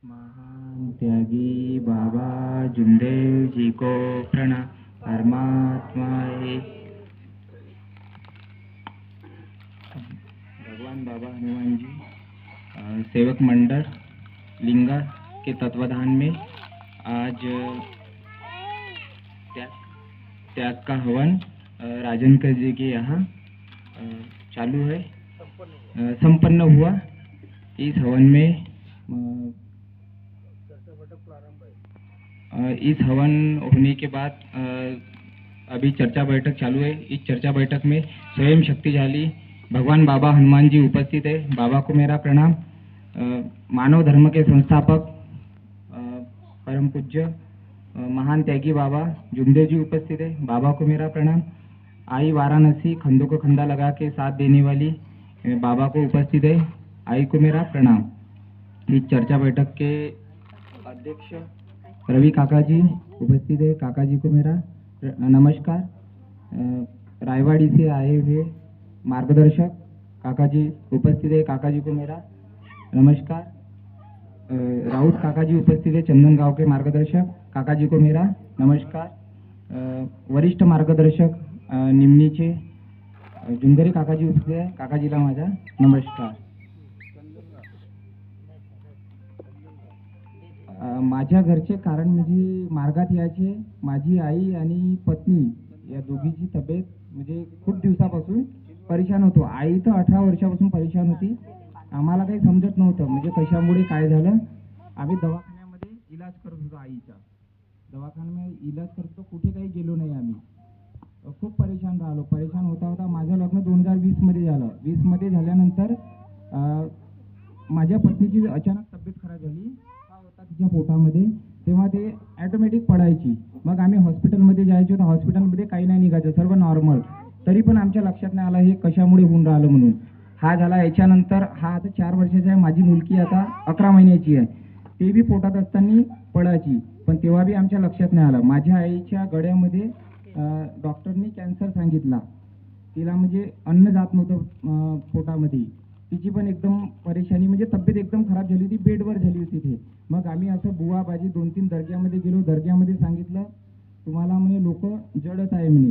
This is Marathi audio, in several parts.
महान त्यागी बाबा जुमदेव जी को प्रणाम। परमात्मा एक भगवान बाबा हनुमान जी सेवक मंडल लिंगा के तत्वाधान में आज त्याग त्याग का हवन राजनकर जी के यहाँ चालू है, संपन्न हुआ। इस हवन में इस हवन होने के बाद अभी चर्चा बैठक चालू है। इस चर्चा बैठक में स्वयं शक्तिशाली भगवान बाबा हनुमान जी उपस्थित है। बाबा को मेरा प्रणाम। मानव धर्म के संस्थापक परम पूज्य महान त्यागी बाबा जुमदेव जी उपस्थित है। बाबा को मेरा प्रणाम। आई वाराणसी खंडों को खंडा लगा के साथ देने वाली बाबा को उपस्थित है। आई को मेरा प्रणाम। इस चर्चा बैठक के अध्यक्ष रवि काका जी उपस्थित है। काका जी को मेरा नमस्कार। रायवाड़ी से आए हुए मार्गदर्शक काका जी उपस्थित है। काका जी को मेरा नमस्कार। राउत काका जी उपस्थित है, चंदन गांव के मार्गदर्शक। काका जी को मेरा नमस्कार। वरिष्ठ मार्गदर्शक निमनीचे जुंगरे काका जी उपस्थित आहे। काकाजीला माझा नमस्कार। माझ्या घरचे कारण म्हणजे मार्गात यायचे माझी आई आणि पत्नी या दोघीची तब्येत म्हणजे खूप दिवसापासून परेशान होतो। आई तर 18 वर्षापासून परेशान होती। आम्हाला काही समजत नव्हतं म्हणजे कशामुळे काय झालं। आम्ही दवाखान्यामध्ये इलाज करत होतो आईचा। दवाखान्यामध्ये इलाज करतो कुठे काही गेलो नाही आम्ही। खूप परेशान राहिलो। परेशान होता होता माझं लग्न 2020 मध्ये झालं। 20 मध्ये झाल्यानंतर माझ्या पत्नीची अचानक तब्येत खराब झाली। होता तिच्या पोटामध्ये तेव्हा ते ऑटोमॅटिक पडायची। मग आम्ही हॉस्पिटलमध्ये जायचो तर हॉस्पिटलमध्ये काही नाही निघायचं, सर्व नॉर्मल। तरी पण आमच्या लक्षात नाही आलं हे कशामुळे होऊन राहिलं म्हणून। हा झाला। याच्यानंतर हा आता 4 वर्षाचा आहे। माझी मुलगी आता 11 महिन्याची आहे। ते बी पोटात असताना पडायची, पण तेव्हा बी आमच्या लक्षात नाही आलं। माझ्या आईच्या गळ्यामध्ये डॉक्टरनी कॅन्सर सांगितला। तिला म्हणजे अन्न जात नव्हतं पोटामध्ये। तिची पण एकदम परेशानी म्हणजे तब्येत एकदम खराब झाली होती, बेडवर झाली होती ती। मग आम्ही असं बुवा बाजी 2-3 दर्ग्यामध्ये गेलो। दर्ग्यामध्ये सांगितलं तुम्हाला म्हणे लोक जडत आहे म्हणे,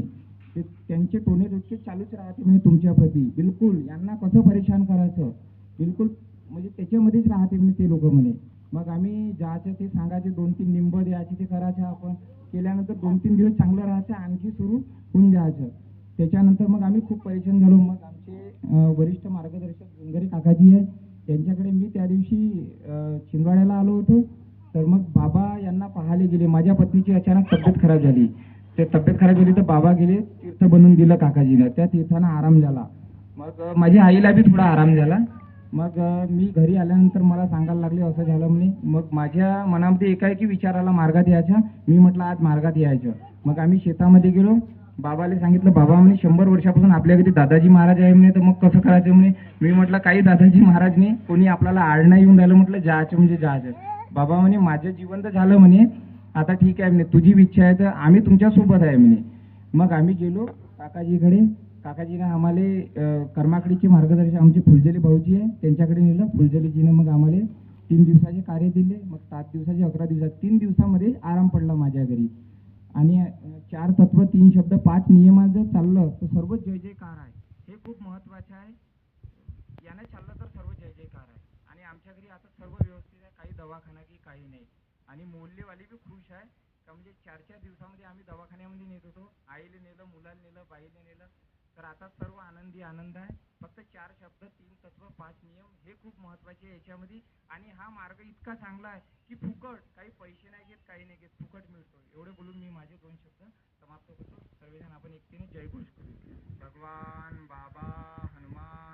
ते त्यांचे टोणे रोजचे चालूच राहते म्हणे तुमच्याप्रती। बिलकुल यांना कसं परेशान करायचं बिलकुल म्हणजे त्याच्यामध्येच राहते म्हणे ते लोक म्हणे। मग आम्ही जायचं ते सांगायचे 2-3 निंब द्यायचे ते करायचं। आपण केल्यानंतर 2-3 दिवस चांगलं राहायचं, आणखी सुरू होऊन जायचं। त्याच्यानंतर मग आम्ही खूप परेशान झालो। मग आमचे वरिष्ठ मार्गदर्शक जुंगरे काकाजी आहे, त्यांच्याकडे मी त्या दिवशी छिंदवाड्याला आलो होतो। तर मग बाबा यांना पाहायला गेले। माझ्या पत्नीची अचानक तब्येत खराब झाली। ते तब्येत खराब झाली तर बाबा गेले, तीर्थ बनवून दिलं काकाजीनं। त्या तीर्थानं आराम झाला। मग माझ्या आईला बी थोडा आराम झाला। मग मी घरी आल्यानंतर मला सांगायला लागले असं झालं म्हणे। मग माझ्या मनामध्ये एकाएकी विचार आला मार्गात यायचा। मी म्हटलं आज मार्गात यायचं। मग आम्ही शेतामध्ये गेलो। बाबाला सांगितलं, बाबा म्हणे 100 वर्षापासून आपल्या घरी दादाजी महाराज आहे म्हणे, तर मग कसं करायचं म्हणे। मी म्हटलं काही दादाजी महाराज नाही, कोणी आपल्याला आड नाही येऊन राहिलं। म्हटलं जायचं म्हणजे जायचं। बाबा म्हणे माझं जीवन तर झालं म्हणे, आता ठीक आहे म्हणे, तुझी इच्छा आहे तर आम्ही तुमच्या सोबत आहे म्हणे। मग आम्ही गेलो काकाजीकडे। काकाजीने आम्हाला कर्माकडीचे मार्गदर्शक आमचे फुलझली भाऊजी आहे त्यांच्याकडे नेलं। फुलझलीजीने मग आम्हाला 3 दिवसाचे कार्य दिले। मग 7 दिवसाचे 11 दिवसात 3 दिवसामध्ये आराम पडला माझ्या घरी। आणि 4 तत्व 3 शब्द 5 नियमात जर चाललं तर सर्व जय जयकार आहे। हे खूप महत्वाचे आहे। याने चाललं तर सर्व जय जयकार आहे। आणि आमच्या घरी आता सर्व व्यवस्थित आहे, काही दवाखाना की काही नाही। आणि मोहल्लेवाले बी खुश आहे का म्हणजे 4-4 दिवसामध्ये आम्ही दवाखान्यामध्ये नेत होतो। आईला नेलं, मुलाला नेलं, बाईला नेलं, तर आता सर्व आनंदी आनंद आहे। फक्त 4 शब्द 3 तत्व 5 नियम हे खूप महत्वाचे आहे याच्यामध्ये। आणि हा मार्ग इतका चांगला आहे की फुकट, काही पैसे नाही घेत, काही नाही घेत, फुकट मिळतो। एवढे बोलून मी माझे 2 शब्द समाप्त करतो। सर्वजण आपण एकटीने जय घोष करू। भगवान बाबा हनुमान